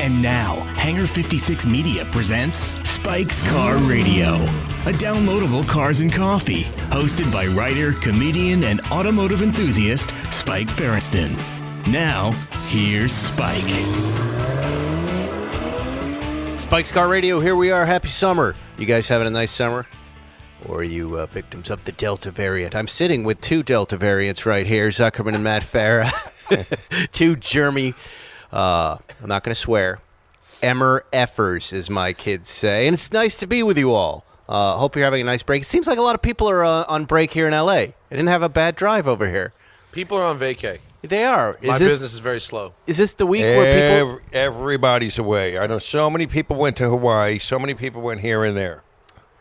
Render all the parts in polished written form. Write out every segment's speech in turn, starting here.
And now, Hangar 56 Media presents Spike's Car Radio, a downloadable cars and coffee, hosted by writer, comedian, and automotive enthusiast Spike Ferriston. Now, here's Spike. Spike's Car Radio, here we are. Happy summer. You guys having a nice summer? Or are you victims of the Delta variant? I'm sitting with two Delta variants right here, Zuckerman and Matt Farah. Two Jeremy, I'm not going to swear, Emmer effers, as my kids say. And it's nice to be with you all. Hope you're having a nice break. It seems like a lot of people are on break here in L.A. I didn't have a bad drive over here. People are on vacay. They are. My business is very slow. Is this the week where people... Everybody's away. I know so many people went to Hawaii. So many people went here and there.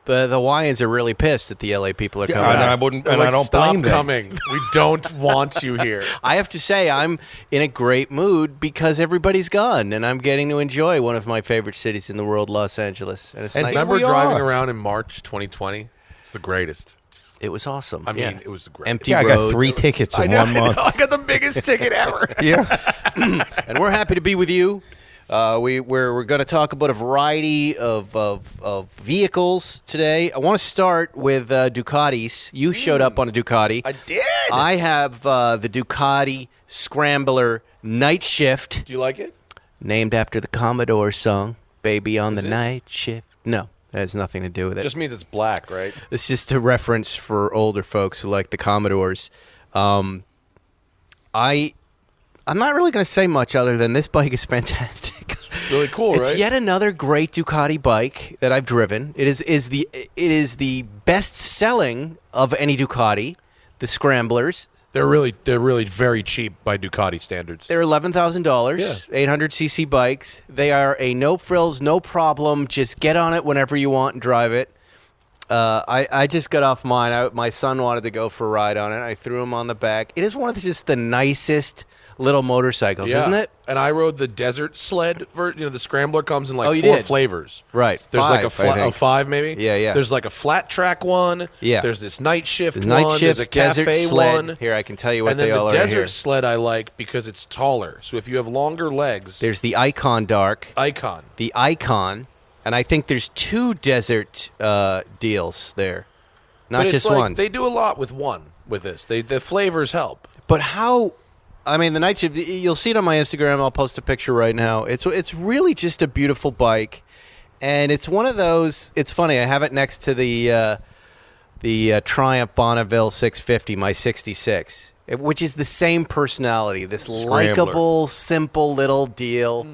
The Hawaiians are really pissed that the LA people are coming. And I wouldn't, and I don't blame them. Stop coming. We don't want you here. I have to say, I'm in a great mood because everybody's gone, and I'm getting to enjoy one of my favorite cities in the world, Los Angeles. And it's nice. Remember driving around in March 2020? It's the greatest. It was awesome. I mean, it was the greatest. Empty roads. I got 3 tickets in 1 month. I got the biggest ticket ever. Yeah. And we're happy to be with you. We're going to talk about a variety of vehicles today. I want to start with Ducatis. You showed up on a Ducati. I did. I have the Ducati Scrambler Nightshift. Do you like it? Named after the Commodore song, Baby on the Night Shift. No, that has nothing to do with it. Just means it's black, right? It's just a reference for older folks who like the Commodores. I'm not really going to say much other than this bike is fantastic. Really cool, right? It's yet another great Ducati bike that I've driven. It is the best selling of any Ducati, the Scramblers. They're really very cheap by Ducati standards. They're $11,000, 800cc bikes. They are a no frills, no problem. Just get on it whenever you want and drive it. I just got off mine. My son wanted to go for a ride on it. I threw him on the back. It is one of just the nicest little motorcycles, isn't it? And I rode the desert sled version. The Scrambler comes in like 4 did? flavors. Right. There's Five, like a 5 maybe? Yeah. There's like a flat track one. Yeah. There's this night shift one. Night There's a shift, desert cafe sled. one. Here, I can tell you what and then they all the are desert here. sled I like because it's taller. So if you have longer legs. There's the Icon Dark. Icon. The Icon. And I think there's 2 desert deals there. Not but just it's like, one. They do a lot with one with this. The flavors help. But how... I mean, the Nightshift, you'll see it on my Instagram. I'll post a picture right now. It's really just a beautiful bike. And it's one of those... It's funny. I have it next to the Triumph Bonneville 650, my 66, which is the same personality. This likable, simple little deal...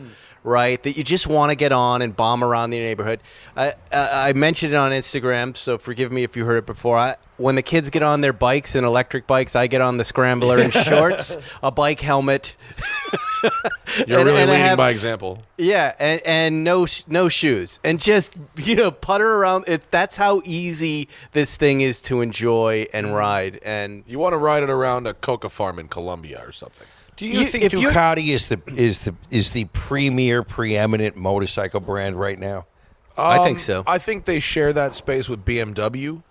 Right, that you just want to get on and bomb around the neighborhood. I mentioned it on Instagram, so forgive me if you heard it before. When the kids get on their bikes and electric bikes, I get on the Scrambler in shorts, a bike helmet. You're really leading by example. Yeah, and no shoes, and just putter around. That's how easy this thing is to enjoy and ride. And you want to ride it around a coca farm in Colombia or something. Do you think Ducati is the premier, preeminent motorcycle brand right now? I think so. I think they share that space with BMW.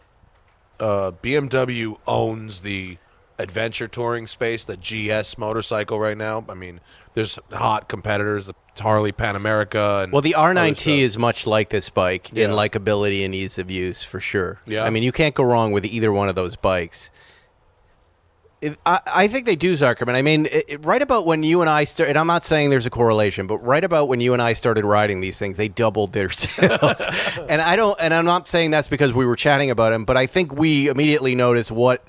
BMW owns the adventure touring space, the GS motorcycle right now. I mean, there's hot competitors, the Harley Pan America. And the R9T is much like this bike in likability and ease of use, for sure. Yeah. I mean, you can't go wrong with either one of those bikes. I think they do, Zuckerman. I mean, right about when you and I started, and I'm not saying there's a correlation, but right about when you and I started riding these things, they doubled their sales. and I'm not saying that's because we were chatting about them, but I think we immediately noticed what.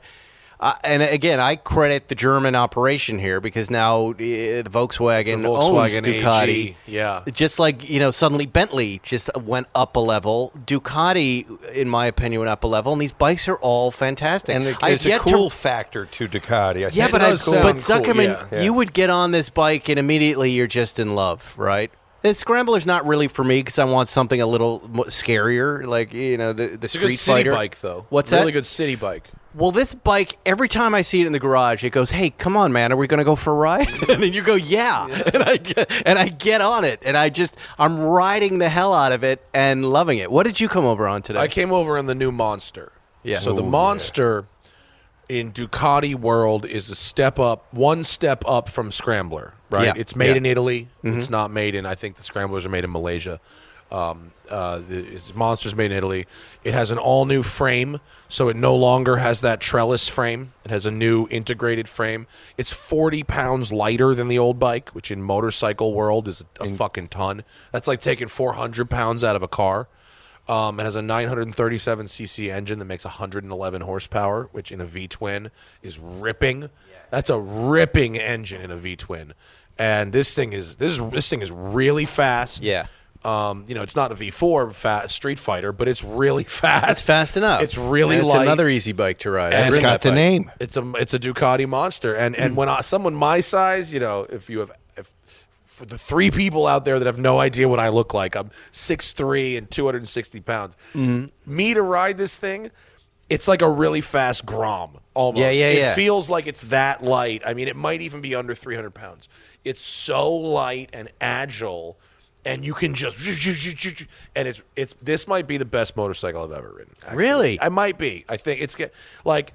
And again, I credit the German operation here because now the Volkswagen owns Ducati. AG, yeah. Just like, suddenly Bentley just went up a level. Ducati, in my opinion, went up a level. And these bikes are all fantastic. And it's a cool factor to Ducati. But Zuckerman, cool, you would get on this bike and immediately you're just in love, right? The Scrambler's not really for me because I want something a little scarier, like, the It's Street a good city Fighter. bike, though. What's really that? Good city bike. Well, this bike, every time I see it in the garage, it goes, "Hey, come on, man, are we going to go for a ride?" And then you go, "Yeah," and I get on it, and I'm riding the hell out of it and loving it. What did you come over on today? I came over on the new Monster. Yeah. So the Monster in Ducati world is one step up from Scrambler. right? Yeah. It's made Yeah. in Italy. It's not made in, I think the Scramblers are made in Malaysia. Monster's made in Italy. It has an all-new frame, so it no longer has that trellis frame. It has a new integrated frame. It's 40 pounds lighter than the old bike, which in motorcycle world is a fucking ton. That's like taking 400 pounds out of a car. It has a 937cc engine that makes 111 horsepower, which in a V-twin is ripping. That's a ripping engine in a V-twin. And this thing is really fast. Yeah. It's not a V4 Street Fighter, but it's really fast. It's fast enough. It's really and light. It's another easy bike to ride. And I've it's ridden got that the bike. name. It's a Ducati Monster, and when someone my size, if for the three people out there that have no idea what I look like, I'm 6'3" and 260 pounds. Me to ride this thing, it's like a really fast Grom almost. Yeah. It feels like it's that light. I mean, it might even be under 300 pounds. It's so light and agile. And you can just, and it's this might be the best motorcycle I've ever ridden. Actually. Really? I might be. I think it's like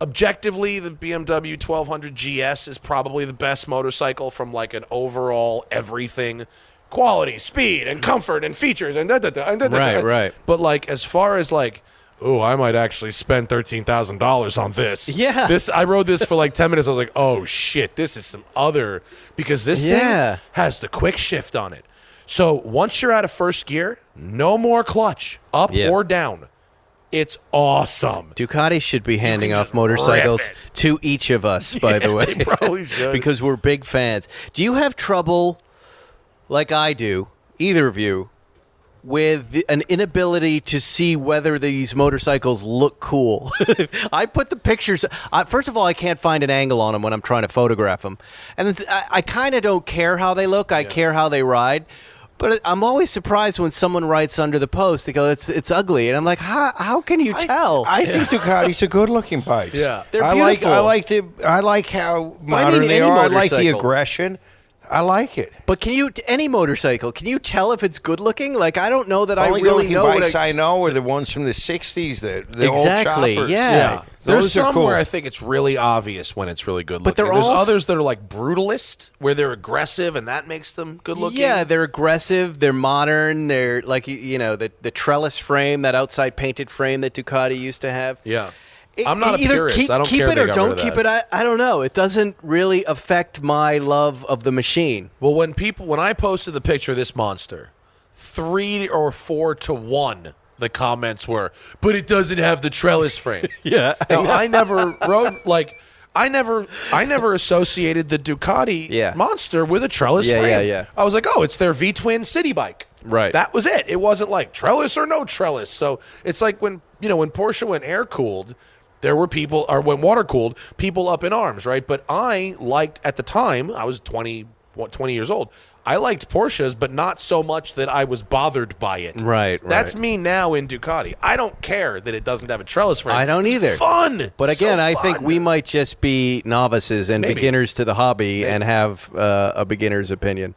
objectively the BMW 1200 GS is probably the best motorcycle from like an overall everything, quality, speed, and comfort and features and Right. But like as far as like, oh, I might actually spend $13,000 on this. Yeah. I rode this for like 10 minutes. I was like, oh shit, this is some other because this thing has the quick shift on it. So once you're out of first gear, no more clutch, up or down. It's awesome. Ducati should be handing off motorcycles to each of us, by the way. They probably should. Because we're big fans. Do you have trouble, like I do, either of you, with an inability to see whether these motorcycles look cool? I put the pictures. First of all, I can't find an angle on them when I'm trying to photograph them. And I kind of don't care how they look. I care how they ride. But I'm always surprised when someone writes under the post, they go, it's ugly. And I'm like, how can you tell? I think Ducati's a good-looking bikes. Yeah. They're beautiful. I like how modern they any are. I like the motorcycle. aggression. I like it. But any motorcycle, can you tell if it's good looking? Like, I don't know that I Only really good-looking know bikes I know are the ones from the 60s, the Exactly, old choppers. yeah. There's Those are some cool. where I think it's really obvious when it's really good looking. But There's all others that are like brutalist, where they're aggressive, and that makes them good looking. Yeah, they're aggressive. They're modern. They're like the trellis frame, that outside painted frame that Ducati used to have. Yeah. I'm not a Either purist. I don't keep care it they or got don't rid of keep that. it. I don't know. It doesn't really affect my love of the machine. Well, when I posted the picture of this monster, 3 or 4 to 1, the comments were, but it doesn't have the trellis frame. Yeah. Now, I never rode I never associated the Ducati Monster with a trellis frame. Yeah. I was like, oh, it's their V-twin city bike. Right. That was it. It wasn't like trellis or no trellis. So it's like when Porsche went air cooled, there were people, or when water cooled, people up in arms, right? But I liked, at the time, I was 20 years old. I liked Porsches, but not so much that I was bothered by it. Right. That's me now in Ducati. I don't care that it doesn't have a trellis frame. I don't either. It's fun. But again, So I think fun. we might just be novices and Maybe. beginners to the hobby and have a beginner's opinion.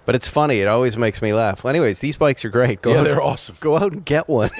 But it's funny. It always makes me laugh. Well, anyways, these bikes are great. Yeah, they're awesome. Go out and get one.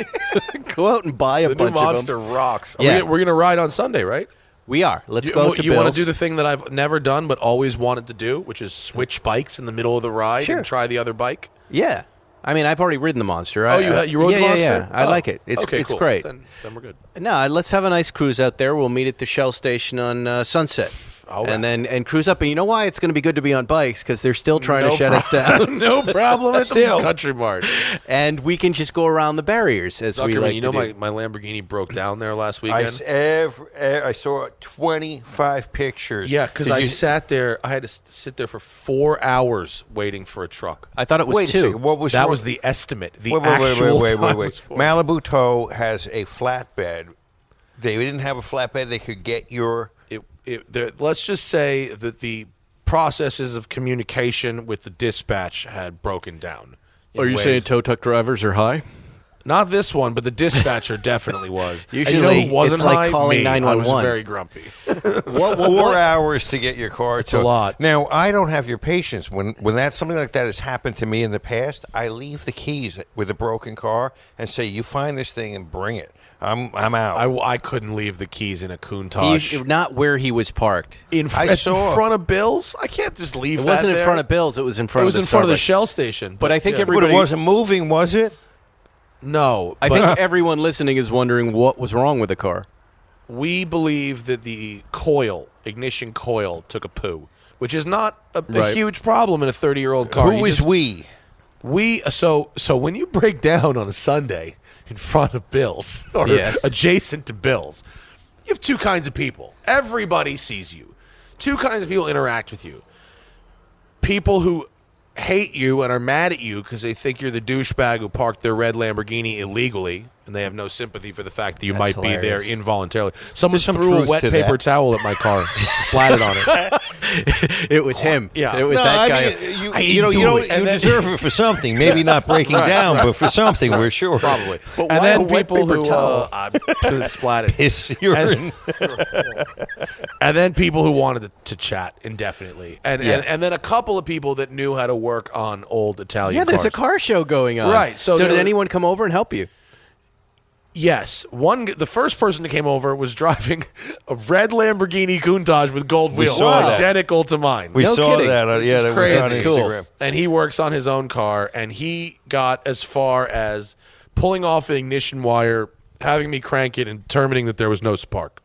Go out and buy a The new bunch of them. Monster rocks. Yeah. We're going to ride on Sunday, right? We are. Let's go to You Bill's. want to do the thing that I've never done but always wanted to do, which is switch bikes in the middle of the ride Sure. and try the other bike? Yeah. I mean, I've already ridden the Monster. Oh, you rode the Monster? Yeah. I Oh, like it. It's okay, cool. great. Then we're good. No, let's have a nice cruise out there. We'll meet at the Shell station on Sunset. All right. And then cruise up. And you know why it's going to be good to be on bikes? Because they're still trying to shut us down. No problem at Still. the Country Mart. And we can just go around the barriers as we Zuckerman, like you to know do. my Lamborghini broke down there last I weekend? saw 25 pictures. Yeah, because I sat there. I had to sit there for 4 hours waiting for a truck. I thought it was Wait a two. second. What was That wrong- was the estimate. The Wait. actual time was 4. Malibu Tow has a flatbed. They didn't have a flatbed. They could get your. Let's just say that the processes of communication with the dispatch had broken down. in Are you ways- saying tow truck drivers are high? Not this one, but the dispatcher definitely was. Usually, and you know who wasn't it's like high? calling Me. 911. I was very grumpy. 4 hours to get your car. It's a lot. Now, I don't have your patience. When something like that has happened to me in the past, I leave the keys with a broken car and say, "You find this thing and bring it. I'm out." I couldn't leave the keys in a Countach. Not where he was parked. In front of Bill's? I can't just leave It that wasn't in there. front of Bill's. It was in front of the in front of the Starbucks. Shell station. But I think yeah. everybody... But it wasn't moving, was it? No. I but think everyone listening is wondering what was wrong with the car. we believe that the ignition coil, took a poo, which is not a huge problem in a 30-year-old car. Who is we? So when you break down on a Sunday in front of Bill's or adjacent to Bill's, you have two kinds of people. Everybody sees you. Two kinds of people interact with you. People who hate you and are mad at you because they think you're the douchebag who parked their red Lamborghini illegally, and they have no sympathy for the fact that you might be there involuntarily. Someone threw a wet paper towel at my car, splattered on it. It was him. Yeah. It was that guy. You deserve it for something. Maybe not breaking down, but for something, we're sure. Probably. But and why then a wet people paper who towel? splatted. It's urine. And then people who wanted to chat indefinitely. And then a couple of people that knew how to work on old Italian cars. There's a car show going on. Right. So did anyone come over and help you? Yes. The first person that came over was driving a red Lamborghini Countach with gold wheels. saw that. Identical to mine. We saw kidding. that. That was on Crazy. Instagram. And he works on his own car, and he got as far as pulling off the ignition wire, having me crank it, and determining that there was no spark.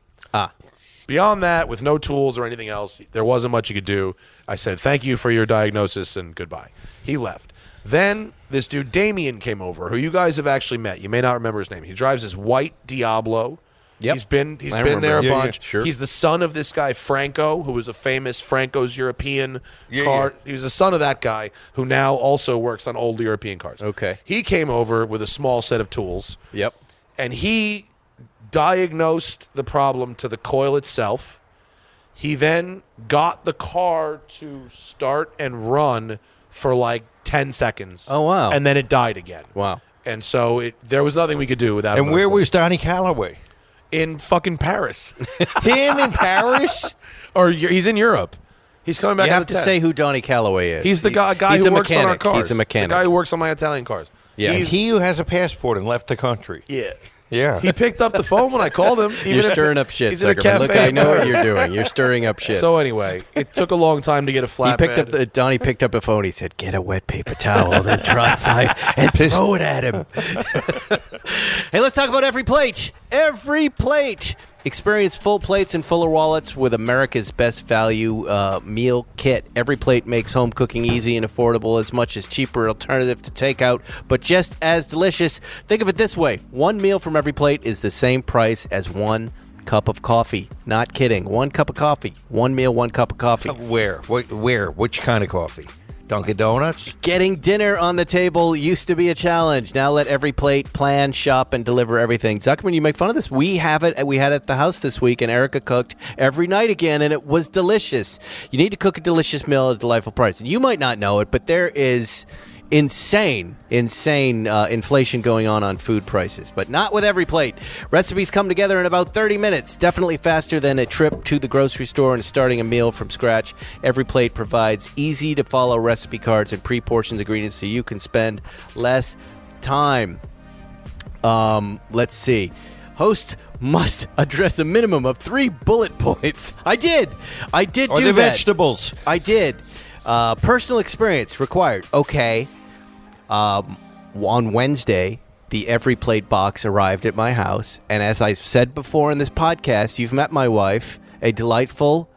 Beyond that, with no tools or anything else, there wasn't much you could do. I said, thank you for your diagnosis, and goodbye. He left. Then this dude, Damien, came over, who you guys have actually met. You may not remember his name. He drives this white Diablo. Yep. He's been there a bunch. Yeah, sure. He's the son of this guy, Franco, who was a famous Franco's European car. He was the son of that guy, who now also works on old European cars. Okay. He came over with a small set of tools. Yep. And he diagnosed the problem to the coil itself. He then got the car to start and run for like 10 seconds. Oh, wow. And then it died again. Wow. And so there was nothing we could do without And him. where was Donnie Calloway? In fucking Paris. Him in Paris? Or he's in Europe. He's coming back. You have to say who Donnie Calloway is. He's the guy he's who a works on our mechanic. cars. He's a mechanic. The guy who works on my Italian cars. Yeah. And he who has a passport and left the country. Yeah. Yeah. He picked up the phone when I called him. You're stirring up shit, He's in a Zuckerman. cafe. Look, I know what you're doing. You're stirring up shit. So anyway, it took a long time to get a flatbed. Donnie picked up a phone. He said, "Get a wet paper towel and then drive by and throw it at him." Hey, let's talk about Every Plate. Every Plate. Experience full plates and fuller wallets with America's best value meal kit. Every Plate makes home cooking easy and affordable, as much as cheaper alternative to takeout, but just as delicious. Think of it this way. One meal from Every Plate is the same price as one cup of coffee. Not kidding. 1 cup of coffee. One meal, 1 cup of coffee. Where? Which kind of coffee? Dunkin' Donuts? Getting dinner on the table used to be a challenge. Now let Every Plate plan, shop, and deliver everything. Zuckerman, you make fun of this. We have it. We had it at the house this week, and Erica cooked every night again, and it was delicious. You need to cook a delicious meal at a delightful price. And you might not know it, but there is insane inflation going on food prices, but not with Every Plate. Recipes come together in about 30 minutes, definitely faster than a trip to the grocery store and starting a meal from scratch. Every Plate provides easy to follow recipe cards and pre-portioned ingredients so you can spend less time. Let's see. Host must address a minimum of 3 bullet points. I did Or do the that. vegetables? I did. Personal experience required. Okay. On Wednesday, the Every Plate box arrived at my house. And as I've said before in this podcast, you've met my wife, a delightful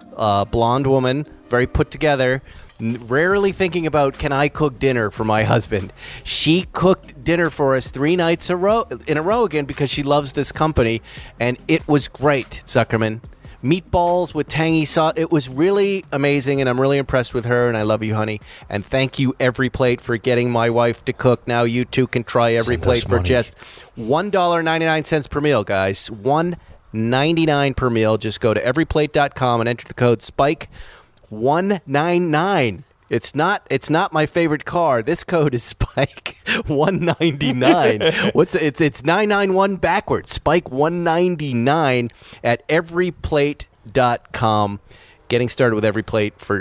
blonde woman, very put together, rarely thinking about, can I cook dinner for my husband? She cooked dinner for us 3 nights in a row again because she loves this company. And it was great, Zuckerman. Meatballs with tangy sauce. It was really amazing, and I'm really impressed with her, and I love you, honey. And thank you, Every Plate, for getting my wife to cook. Now you too can try Every Plate for just $1.99 per meal, guys. $1.99 per meal. Just go to everyplate.com and enter the code SPIKE199. It's not my favorite car. This code is Spike 199. It's 991 backwards. Spike 199 at everyplate.com. Getting started with EveryPlate for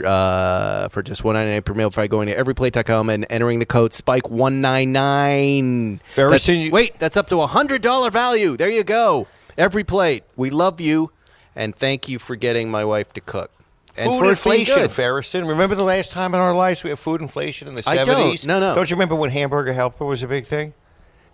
just $1.99 per meal by going to everyplate.com and entering the code Spike 199. That's up to $100 value. There you go. EveryPlate. We love you, and thank you for getting my wife to cook. And food for inflation, good. Ferriston. Remember the last time in our lives we had food inflation in the 70s? I don't. No. Don't you remember when Hamburger Helper was a big thing?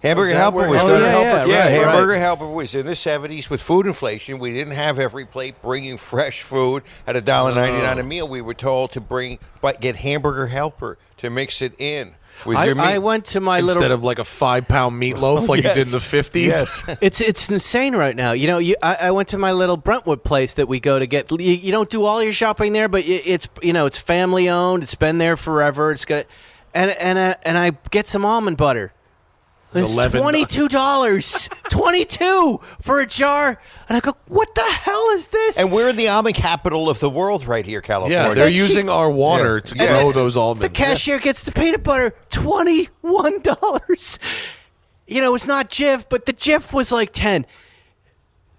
Hamburger that Helper where- was Oh, going yeah, to right, Hamburger right. Helper was in the 70s with food inflation. We didn't have every plate bringing fresh food at $1.99 a meal. We were told to get Hamburger Helper to mix it in with your meat. I went to my Instead little. of like a 5-pound meatloaf like you did in the 50s. Yes. It's insane right now. I went to my little Brentwood place that we go to get. You don't do all your shopping there, but it's family owned. It's been there forever. It's got, and I get some almond butter. It's $11. $22 for a jar, and I go, "What the hell is this?" And we're in the almond capital of the world right here, California. Yeah, they're using our water to Yeah. grow those almonds. The cashier gets the peanut butter, $21. It's not Jif, but the Jif was like 10.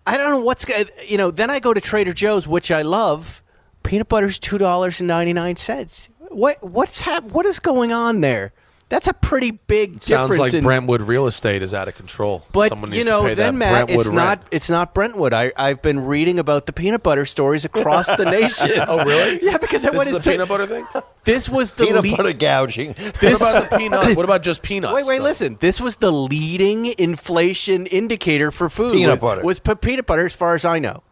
I don't know what's then I go to Trader Joe's, which I love. Peanut butter's $2.99. What is going on there? That's a pretty big Sounds difference. like Brentwood real estate is out of control. But Someone needs to pay then that Matt, Brentwood rent. it's not Brentwood. I've been reading about the peanut butter stories across the nation. Oh, really? Yeah, because I This went is a into peanut butter thing? This was the peanut butter gouging. What about the peanut? What about just peanuts? Wait, though? listen. This was the leading inflation indicator for food. Peanut butter. Was peanut butter, as far as I know.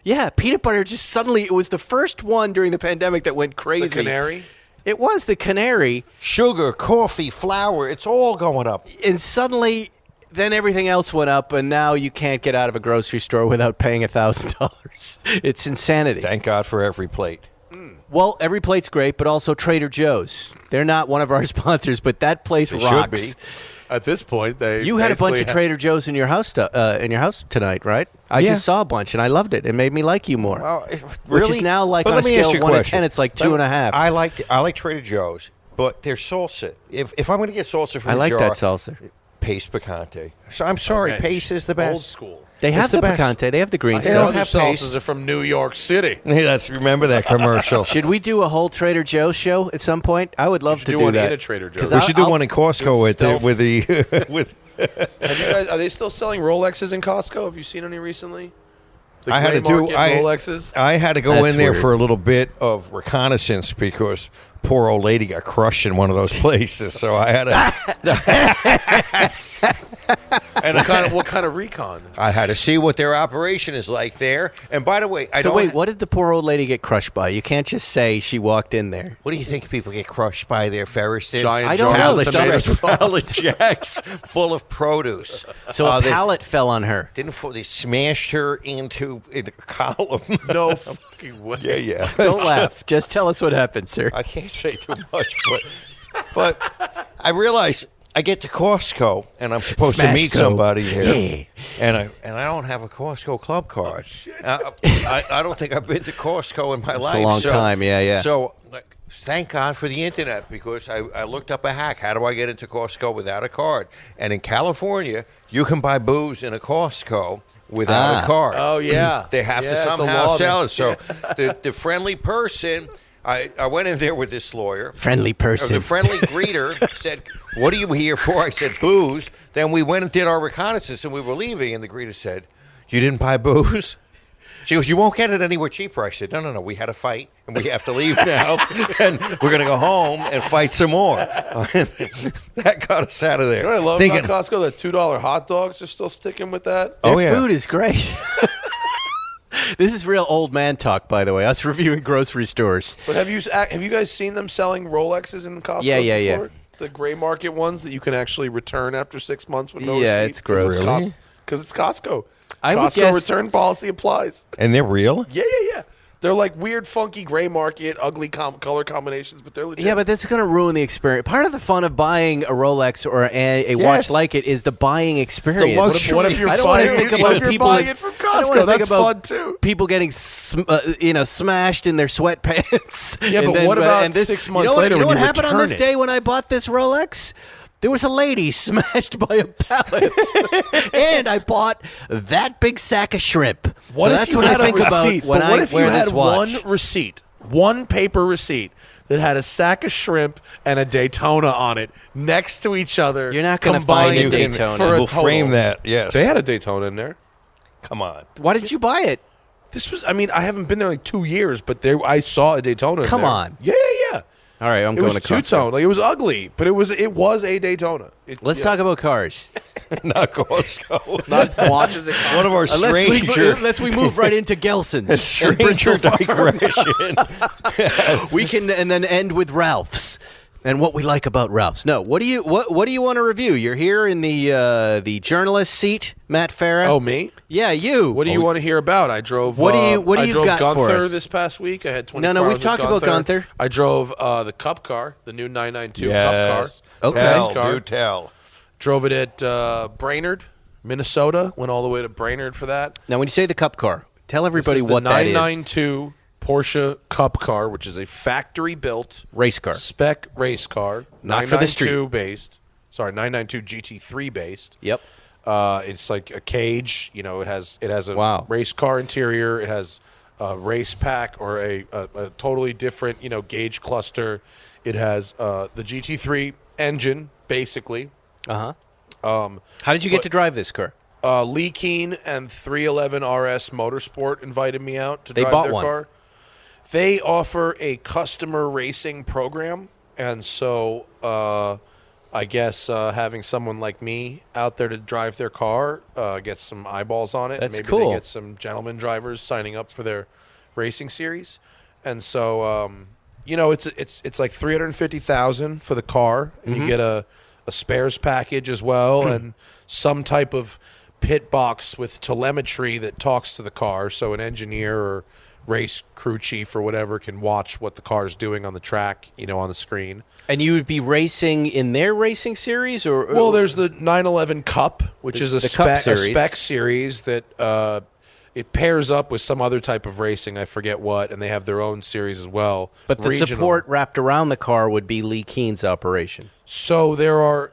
Yeah, peanut butter just suddenly, it was the first one during the pandemic that went crazy. The canary? It was the canary. Sugar, coffee, flour, it's all going up. And suddenly, then everything else went up, and now you can't get out of a grocery store without paying $1,000. It's insanity. Thank God for every plate. Well, every plate's great, but also Trader Joe's. They're not one of our sponsors, but that place They rocks. should be. At this point, they You had a bunch of basically Trader Joe's in your house tonight, right? I Yeah. just saw a bunch, and I loved it. It made me like you more. Well, Which really? is now like But on a let me ask scale you of 1 to question. 10, it's like 2.5. I like Trader Joe's, but their salsa. If I'm going to get salsa from I a like jar, that salsa. Paste picante. So I'm sorry, Okay. paste is the best. old school. They It's have the the best. picante. They have the green I They know don't stuff. their have salsas paste. are from New York City. Hey, remember that commercial. Should we do a whole Trader Joe's show at some point? I would love should to do do one that. in a Trader Joe's. 'Cause We should do one in do Costco with stealth. with. Have you guys? Are they still selling Rolexes in Costco? Have you seen any recently? The I had gray to do market I, Rolexes. I had to go That's in there weird. for a little bit of reconnaissance because poor old lady got crushed in one of those places. So I had to. And what kind of recon? I had to see what their operation is like there. And by the way, I So don't. wait, what did the poor old lady get crushed by? You can't just say she walked in there. What do you think people get crushed by there, Ferriston? Giant I don't jars know. of Stuff tomato that's- sauce. Pallet jacks full of produce. So a This- pallet fell on her. They smashed her into a column. No fucking way. yeah. Don't laugh. Just tell us what happened, sir. I can't say too much, but I realize I get to Costco and I'm supposed to meet Smashco. somebody there, Yeah. and I don't have a Costco club card. I don't think I've been to Costco in my life. a long time, yeah. So thank God for the internet because I looked up a hack. How do I get into Costco without a card? And in California, you can buy booze in a Costco without a card. Oh yeah. They have Yeah, to it's a somehow law sell there. it. So the friendly person, I went in there with this lawyer. Friendly person. The friendly greeter said, "What are you here for?" I said, "Booze." Then we went and did our reconnaissance, and we were leaving, and the greeter said, "You didn't buy booze?" She goes, "You won't get it anywhere cheaper." I said, No. We had a fight, and we have to leave now, and we're going to go home and fight some more." That got us out of there. You know what I love Thinking, about Costco? The $2 hot dogs are still sticking with that. Oh, Their yeah. food is great. This is real old man talk, by the way. Us reviewing grocery stores. But have you guys seen them selling Rolexes in Costco? Yeah. before? The gray market ones that you can actually return after 6 months with no Yeah, receipt? it's gross. Really? Because it's Costco. I would Costco guess- return policy applies. And they're real? Yeah. They're like weird, funky gray market, ugly color combinations, but they're legit. Yeah, but that's going to ruin the experience. Part of the fun of buying a Rolex or a watch like it is the buying experience. What if you're I don't want to buying think it, about people buying it from Costco? That's fun too. People getting smashed in their sweatpants. Yeah, but what about 6 months later? You know when what happened on this it? day when I bought this Rolex? There was a lady smashed by a pallet, and I bought that big sack of shrimp. What so if that's you what had I think a about receipt? when But what I if wear you this had watch. one paper receipt that had a sack of shrimp and a Daytona on it next to each other? You're not going to find a combined Daytona. for a We'll total. frame that. Yes. They had a Daytona in there. Come on. Why did you buy it? This was. I mean, I haven't been there like 2 years, but I saw a Daytona. Come in there. on. Yeah. All right, I'm It going was to Costco. two-tone. Like, it was ugly, but it was a Daytona. Let's talk about cars. Not Costco. Not watches. One of our Unless we move right into Gelson's. and stranger Bristol Farm. digression. We can and then end with Ralph's and what we like about Ralph's. No, what do you want to review? You're here in the journalist seat, Matt Farah. Oh, me? Yeah, you. What do you want to hear about? I drove. What do you I drove got for Gunther us? this past week. I had 24 No, hours we've with talked about Gunther. I drove the Cup car, the new 992 Cup Yes. car. Okay. Nice Tell, car. do tell. Drove it at Brainerd, Minnesota. Went all the way to Brainerd for that. Now, when you say the Cup car, tell everybody This is what the that is. 992 Porsche Cup car, which is a factory-built Race car. spec race car. Not for the 992 based. Sorry, 992 GT3 based. Yep. It's like a cage. You know, it has a Wow. race car interior. It has a race pack or a totally different gauge cluster. It has the GT3 engine basically. How did you get to drive this car? Lee Keen and 311 RS Motorsport invited me out to They drive bought their one. car. They offer a customer racing program, and so I guess having someone like me out there to drive their car gets some eyeballs on it. That's Maybe cool. they get some gentleman drivers signing up for their racing series, and so it's like $350,000 for the car, and you get a spares package as well, and some type of pit box with telemetry that talks to the car, so an engineer or race crew chief or whatever can watch what the car is doing on the track, on the screen. And you would be racing in their racing series, or Well, there's the 911 Cup, which is a Cup spec series that it pairs up with some other type of racing. I forget what, and they have their own series as well. but the Regional. support wrapped around the car would be Lee Keen's operation. So there are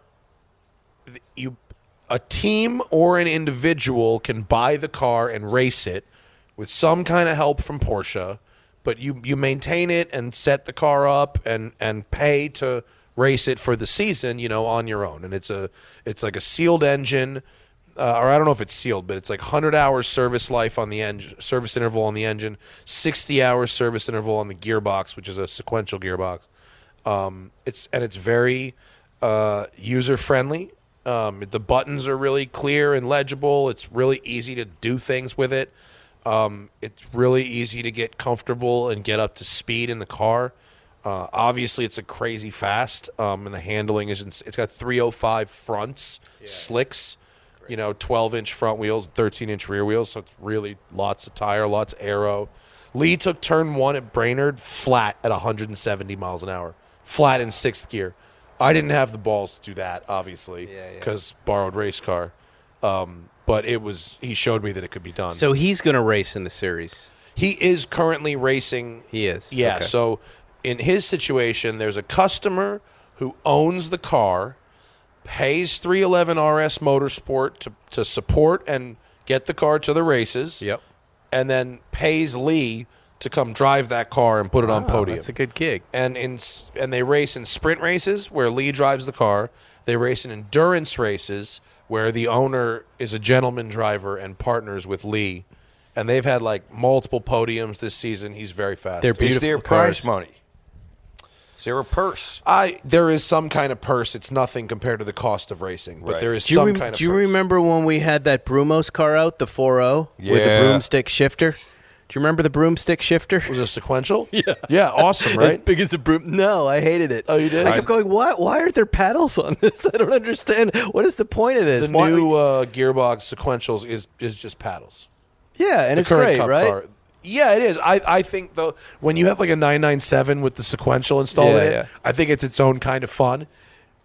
a team or an individual can buy the car and race it with some kind of help from Porsche, but you maintain it and set the car up and pay to race it for the season, on your own. And it's like a sealed engine, or I don't know if it's sealed, but it's like 100 hours service life on the engine, service interval on the engine, 60 hours service interval on the gearbox, which is a sequential gearbox. It's very user friendly. The buttons are really clear and legible. It's really easy to do things with it. It's really easy to get comfortable and get up to speed in the car. Obviously, it's a crazy fast, and the handling it's got 305 fronts, slicks, 12-inch front wheels, 13-inch rear wheels, so it's really lots of tire, lots of aero. Lee took turn 1 at Brainerd flat at 170 miles an hour, flat in 6th gear. I didn't have the balls to do that, obviously, because borrowed race car. But he showed me that it could be done. So he's going to race in the series. He is currently racing. He is. Yeah. Okay. So in his situation, there's a customer who owns the car, pays 311 RS Motorsport to support and get the car to the races. Yep. And then pays Lee to come drive that car and put it on podium. That's a good gig. And they race in sprint races where Lee drives the car. They race in endurance races where the owner is a gentleman driver and partners with Lee. And they've had like multiple podiums this season. He's very fast. They're beautiful Is there cars. prize money? Is there a purse? There is some kind of purse. It's nothing compared to the cost of racing, but Right. there is Do some you, kind of do you purse. remember when we had that Brumos car out, the 4.0, with the Yeah. broomstick shifter? Do you remember the broomstick shifter? Was it sequential? Yeah. Yeah, awesome, right? As big as a broom. No, I hated it. Oh, you did? I kept going, what? Why aren't there paddles on this? I don't understand. What is the point of this? The Why- new gearbox sequentials is just paddles. yeah, and The it's current great, Cup right? car. Yeah, it is. I think, though, when you have like a 997 with the sequential installed in it, I think it's its own kind of fun.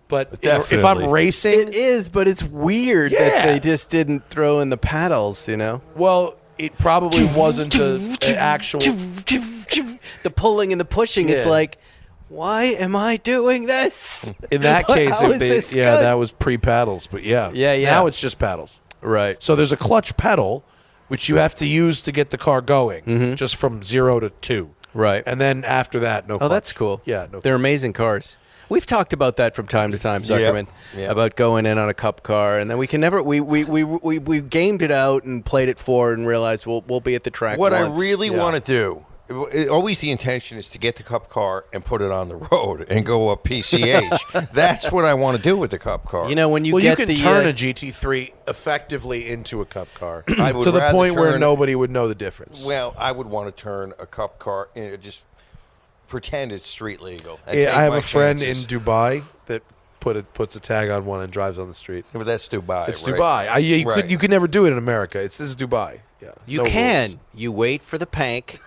But if I'm racing... It is, but it's weird that they just didn't throw in the paddles, you know? Well, it probably wasn't an actual... The pulling and the pushing, it's like, why am I doing this? In that case, that was pre-paddles. But yeah. Now it's just paddles. Right. So there's a clutch pedal, which you have to use to get the car going, just from 0 to 2. Right. And then after that, no clutch. Oh, that's cool. Yeah. They're amazing cars. We've talked about that from time to time, Zuckerman, about going in on a cup car, and then we can never. We gamed it out and played it forward and realized we'll be at the track. What once. I really want to do, always the intention is to get the cup car and put it on the road and go up PCH. That's what I want to do with the cup car. You know, when you you get can turn a GT3 effectively into a cup car to the point where nobody would know the difference. Well, I would want to turn a cup car and just pretend it's street legal. I have a friend in Dubai that puts a tag on one and drives on the street. Yeah, but that's Dubai. It's right? Dubai. You could never do it in America. This is Dubai. Yeah, you can. Rules. You wait for the pank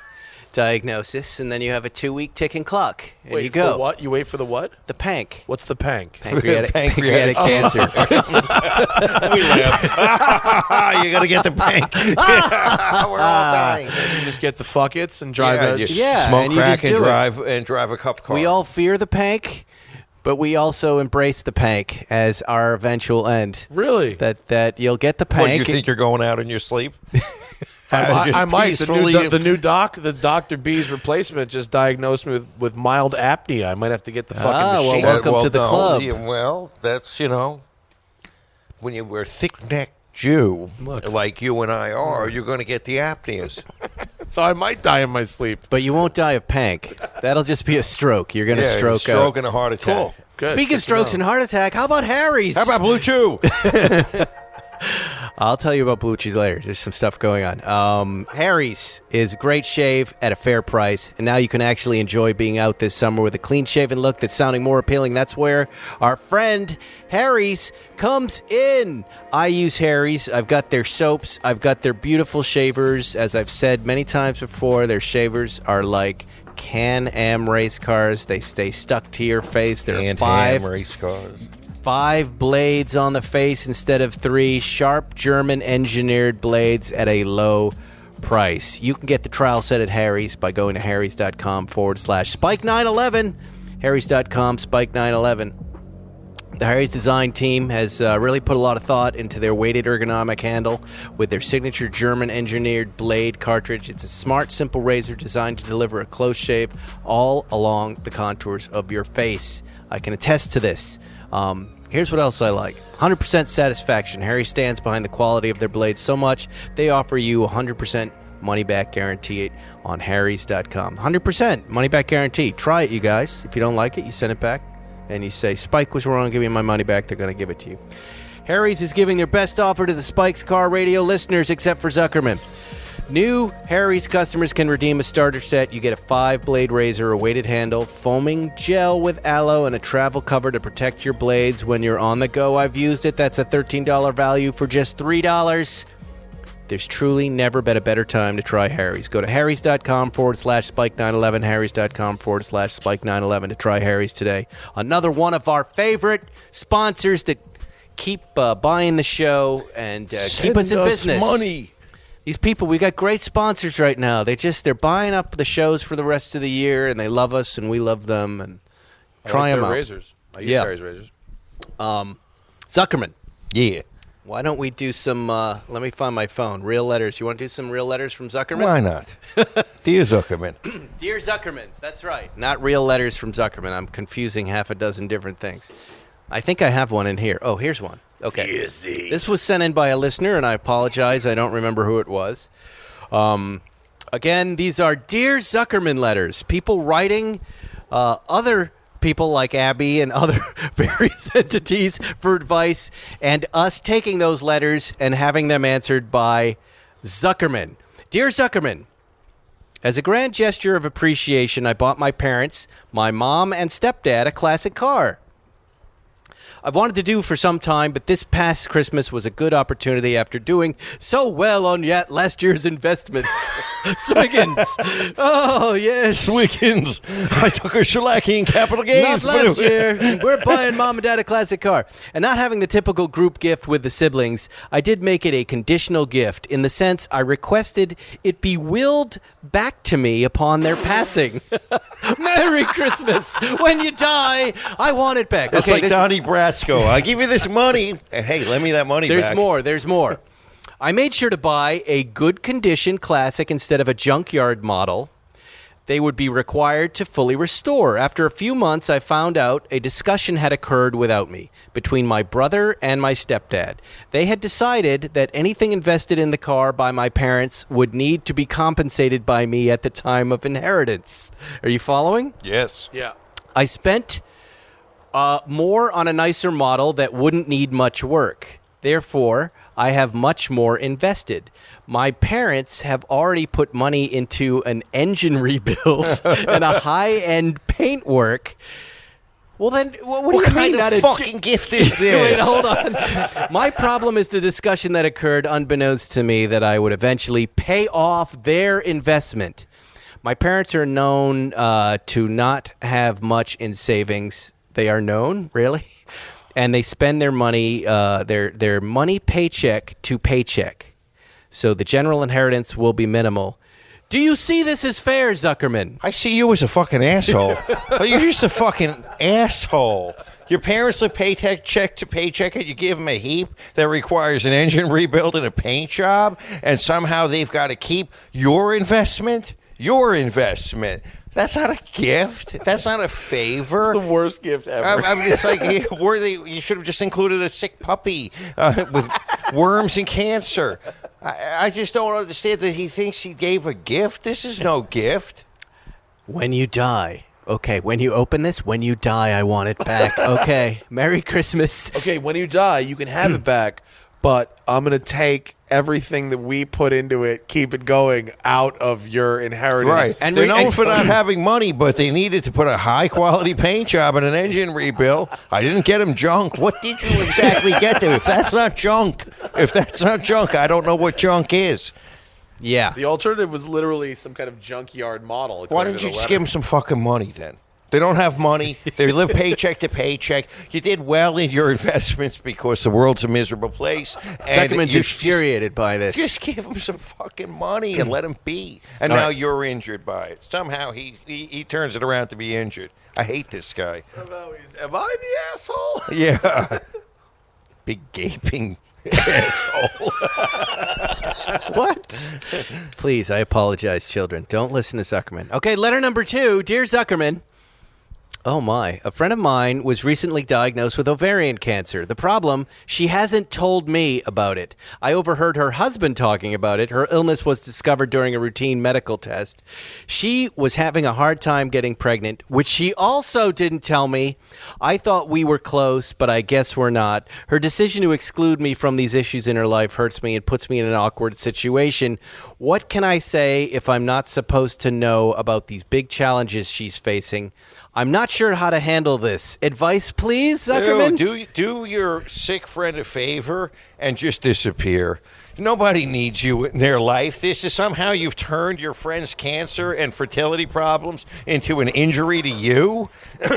diagnosis, and then you have a 2-week ticking clock, and wait you go. For what? You wait for the what? The pank. What's the pank? Pancreatic cancer. We laugh. You got to get the pank. We're all dying. You just get the fuckets and drive smoke and crack and drive a cup car. We all fear the pank, but we also embrace the pank as our eventual end. Really? That you'll get the pank. What, you think you're going out in your sleep? I might. The new Dr. B's replacement just diagnosed me with mild apnea. I might have to get the fucking machine. Welcome to the club. Well, that's, when you wear thick-necked Jew, like you and I are, you're going to get the apneas. So I might die in my sleep. But you won't die of pank. That'll just be a stroke. You're going to stroke out. Stroke and a heart attack. Cool. Good. Speaking of strokes and heart attack, how about Harry's? How about Blue Chew? I'll tell you about Blue Cheese later. There's some stuff going on. Harry's is a great shave at a fair price, and now you can actually enjoy being out this summer with a clean-shaven look that's sounding more appealing. That's where our friend Harry's comes in. I use Harry's. I've got their soaps. I've got their beautiful shavers. As I've said many times before, their shavers are like Can-Am race cars. They stay stuck to your face. They're Can-Am race cars. 5 blades on the face instead of 3. Sharp German-engineered blades at a low price. You can get the trial set at Harry's by going to harrys.com/Spike911. Harrys.com, Spike911. The Harry's design team has really put a lot of thought into their weighted ergonomic handle with their signature German-engineered blade cartridge. It's a smart, simple razor designed to deliver a close shave all along the contours of your face. I can attest to this. Here's what else I like. 100% satisfaction. Harry stands behind the quality of their blades so much, they offer you 100% money-back guarantee on harrys.com. 100% money-back guarantee. Try it, you guys. If you don't like it, you send it back, and you say, Spike was wrong, give me my money back. They're going to give it to you. Harry's is giving their best offer to the Spike's Car Radio listeners, except for Zuckerman. New Harry's customers can redeem a starter set. You get a 5-blade razor, a weighted handle, foaming gel with aloe, and a travel cover to protect your blades when you're on the go. I've used it. That's a $13 value for just $3. There's truly never been a better time to try Harry's. Go to harrys.com/Spike911, harrys.com/Spike911 to try Harry's today. Another one of our favorite sponsors that keep buying the show and keep us in business. Money. These people, we got great sponsors right now. They're buying up the shows for the rest of the year, and they love us, and we love them, and try them out. Razors. I use Harry's razors. Zuckerman. Yeah. Why don't we do some, let me find my phone, real letters. You want to do some real letters from Zuckerman? Why not? Dear Zuckerman. Dear Zuckerman, that's right. Not real letters from Zuckerman. I'm confusing half a dozen different things. I think I have one in here. Oh, here's one. Okay. Easy. This was sent in by a listener, and I apologize. I don't remember who it was. Again, these are Dear Zuckerman letters. People writing other people like Abby and other various entities for advice, and us taking those letters and having them answered by Zuckerman. Dear Zuckerman, as a grand gesture of appreciation, I bought my parents, my mom and stepdad, a classic car. I've wanted to do for some time, but this past Christmas was a good opportunity after doing so well on last year's investments. Swiggins. Oh, yes. Swiggins. I took a shellacking in capital gains. Not last year. We're buying Mom and Dad a classic car. And not having the typical group gift with the siblings, I did make it a conditional gift in the sense I requested it be willed back to me upon their passing. Merry Christmas. When you die, I want it back. It's like Donnie Brasco. I give you this money, and hey, lend me that money back. There's more. I made sure to buy a good condition classic instead of a junkyard model. They would be required to fully restore. After a few months, I found out a discussion had occurred without me between my brother and my stepdad. They had decided that anything invested in the car by my parents would need to be compensated by me at the time of inheritance. Are you following? Yes. Yeah. I spent more on a nicer model that wouldn't need much work. Therefore, I have much more invested. My parents have already put money into an engine rebuild and a high-end paint work. Well, then, what do you mean? What kind of fucking gift is this? Wait, hold on. My problem is the discussion that occurred unbeknownst to me that I would eventually pay off their investment. My parents are known to not have much in savings. They are known, really? And they spend their money, their money paycheck to paycheck. So the general inheritance will be minimal. Do you see this as fair, Zuckerman? I see you as a fucking asshole. You're just a fucking asshole. Your parents live paycheck to paycheck, and you give them a heap that requires an engine rebuild and a paint job, and somehow they've got to keep your investment? Your investment. That's not a gift. That's not a favor. It's the worst gift ever. I mean, it's like you should have just included a sick puppy with worms and cancer. I just don't understand that he thinks he gave a gift. This is no gift. When you die. Okay, when you open this, when you die, I want it back. Okay, Merry Christmas. Okay, when you die, you can have it back, but I'm going to take everything that we put into it, keep it going, out of your inheritance. Right. And they're known for not having money, but they needed to put a high-quality paint job and an engine rebuild. I didn't get them junk. What did you exactly get them? If that's not junk, I don't know what junk is. Yeah. The alternative was literally some kind of junkyard model. Why didn't you just give them some fucking money then? They don't have money. They live paycheck to paycheck. You did well in your investments because the world's a miserable place. Zuckerman's infuriated by this. Just give him some fucking money and let him be. And now you're injured by it. Somehow he turns it around to be injured. I hate this guy. Somehow am I the asshole? Yeah. Big gaping asshole. What? Please, I apologize, children. Don't listen to Zuckerman. Okay, letter number 2. Dear Zuckerman. Oh, my. A friend of mine was recently diagnosed with ovarian cancer. The problem, she hasn't told me about it. I overheard her husband talking about it. Her illness was discovered during a routine medical test. She was having a hard time getting pregnant, which she also didn't tell me. I thought we were close, but I guess we're not. Her decision to exclude me from these issues in her life hurts me and puts me in an awkward situation. What can I say if I'm not supposed to know about these big challenges she's facing? I'm not sure how to handle this. Advice, please, Zuckerman? Do your sick friend a favor and just disappear. Nobody needs you in their life. This is somehow you've turned your friend's cancer and fertility problems into an injury to you.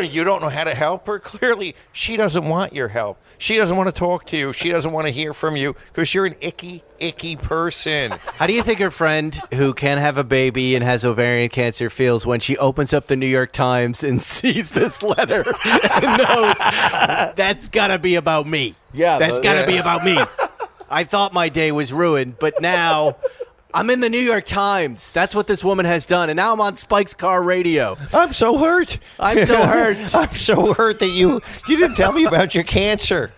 You don't know how to help her. Clearly, she doesn't want your help. She doesn't want to talk to you. She doesn't want to hear from you because you're an icky person. How do you think her friend who can have a baby and has ovarian cancer feels when she opens up the New York Times and sees this letter and knows that's got to be about me? Yeah. That's got to be about me. I thought my day was ruined, but now I'm in the New York Times. That's what this woman has done, and now I'm on Spike's Car Radio. I'm so hurt. I'm so hurt. I'm so hurt that you didn't tell me about your cancer.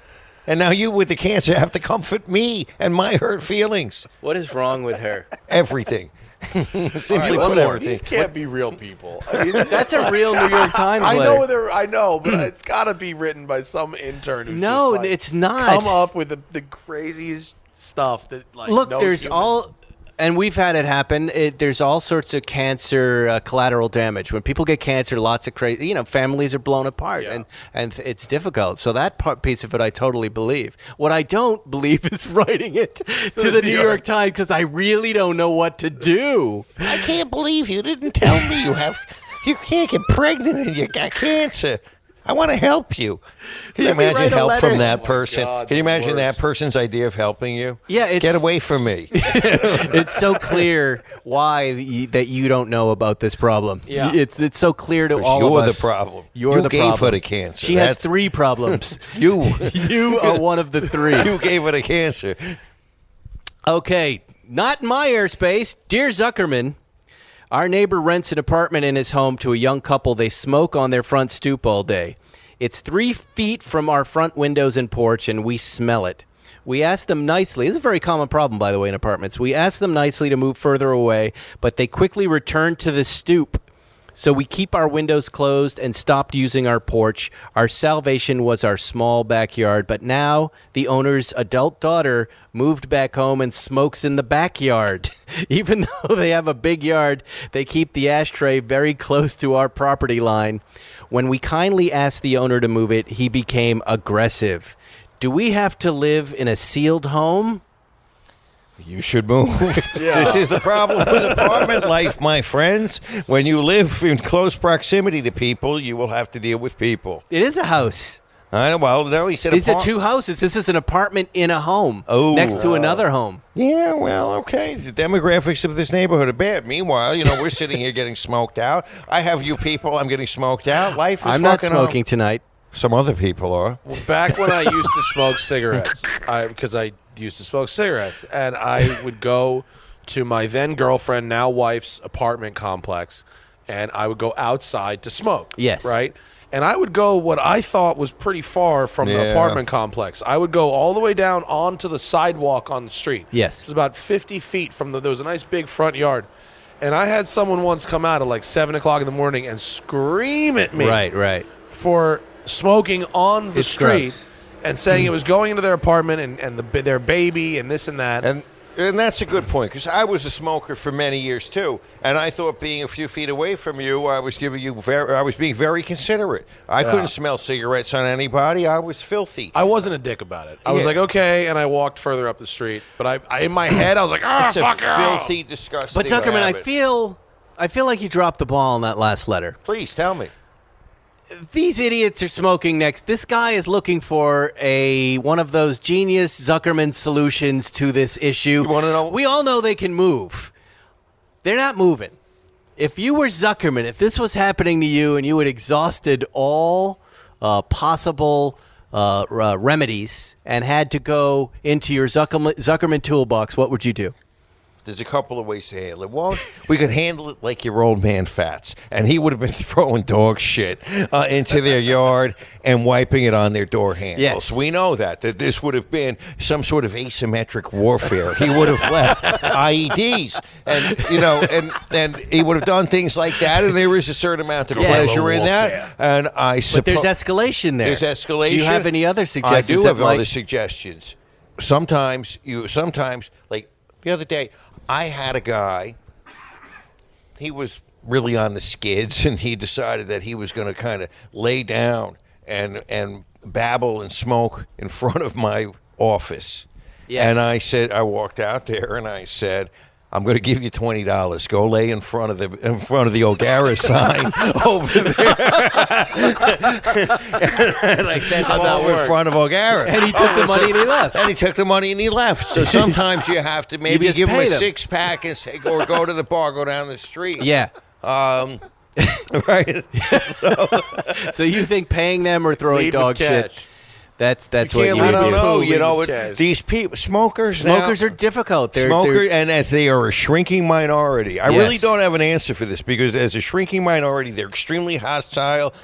And now you with the cancer have to comfort me and my hurt feelings. What is wrong with her? Everything. Simply Right, put, everything. These can't be real people. I mean, That's a real New York Times letter. I know, but it's got to be written by some intern. Who's No, just, like, it's not. Come up with the craziest stuff that like. Look, no there's human- all. And we've had it happen. There's all sorts of cancer collateral damage. When people get cancer, lots of crazy, families are blown apart, and it's difficult. So that piece of it, I totally believe. What I don't believe is writing it to the New York Times, because I really don't know what to do. I can't believe you didn't tell me you can't get pregnant and you got cancer. I want to help you. Can you imagine help from that person? God, Can you imagine worst. that person's idea of helping you? Yeah, Get away from me. It's so clear why that you don't know about this problem. Yeah. It's so clear to all You're of us. the problem. You're You the gave problem. her the cancer. She has 3 problems. You. You are one of the 3. You gave her the cancer. Okay, not in my airspace. Dear Zuckerman, our neighbor rents an apartment in his home to a young couple. They smoke on their front stoop all day. It's 3 feet from our front windows and porch, and we smell it. We ask them nicely. This is a very common problem, by the way, in apartments. We ask them nicely to move further away, but they quickly return to the stoop. So we keep our windows closed and stopped using our porch. Our salvation was our small backyard, but now the owner's adult daughter moved back home and smokes in the backyard. Even though they have a big yard, they keep the ashtray very close to our property line. When we kindly asked the owner to move it, he became aggressive. Do we have to live in a sealed home? You should move. This is the problem with apartment life, my friends. When you live in close proximity to people, you will have to deal with people. It is a house. I know. Well, no, he said These are 2 houses. This is an apartment in a home next to another home. Yeah, well, okay. The demographics of this neighborhood are bad. Meanwhile, we're sitting here getting smoked out. I have you people. I'm getting smoked out. Life is I'm not fucking smoking tonight. Some other people are. Well, back when I used to smoke cigarettes, because I used to smoke cigarettes, and I would go to my then girlfriend, now wife's apartment complex, and I would go outside to smoke. Yes. Right? And I would go what I thought was pretty far from the apartment complex. I would go all the way down onto the sidewalk on the street. Yes. It was about 50 feet from there was a nice big front yard. And I had someone once come out at like 7 o'clock in the morning and scream at me. Right. For smoking on the It's street gross. and saying it was going into their apartment and their baby and this and that. And that's a good point, because I was a smoker for many years too, and I thought being a few feet away from you, I was being very considerate. I couldn't smell cigarettes on anybody. I was filthy. I wasn't a dick about it. I was like, okay, and I walked further up the street. But I in my head, I was like, It's fuck a filthy, disgusting. But Zuckerman, I habit. feel like you dropped the ball on that last letter. Please tell me. These idiots are smoking next. This guy is looking for one of those genius Zuckerman solutions to this issue. You wanna know? We all know they can move. They're not moving. If you were Zuckerman, if this was happening to you and you had exhausted all possible remedies and had to go into your Zuckerman toolbox, what would you do? There's a couple of ways to handle it. One, we could handle it like your old man Fats, and he would have been throwing dog shit into their yard and wiping it on their door handles. Yes. We know that this would have been some sort of asymmetric warfare. He would have left IEDs, and he would have done things like that, and there is a certain amount of pleasure in that. And I suppose But there's escalation there. There's escalation. Do you have any other suggestions? I do have that might- other suggestions. Sometimes, like the other day, I had a guy, he was really on the skids, and he decided that he was going to kind of lay down and babble and smoke in front of my office. Yes. And I walked out there, and I said, I'm going to give you $20. Go lay in front of the O'Gara sign over there. And I sent him over in front of O'Gara. And he took the money and he left. And he took the money and he left. So sometimes you have to maybe just give him a paid him. 6-pack and say, or go to the bar, go down the street. Yeah. Right. So you think paying them or throwing Lead with dog shit? cash. That's what can't you lead would I don't do. know. Leave You know with what? cash. These people, smokers Smokers are difficult. They're and as they are a shrinking minority, I Yes. really don't have an answer for this, because as a shrinking minority, they're extremely hostile.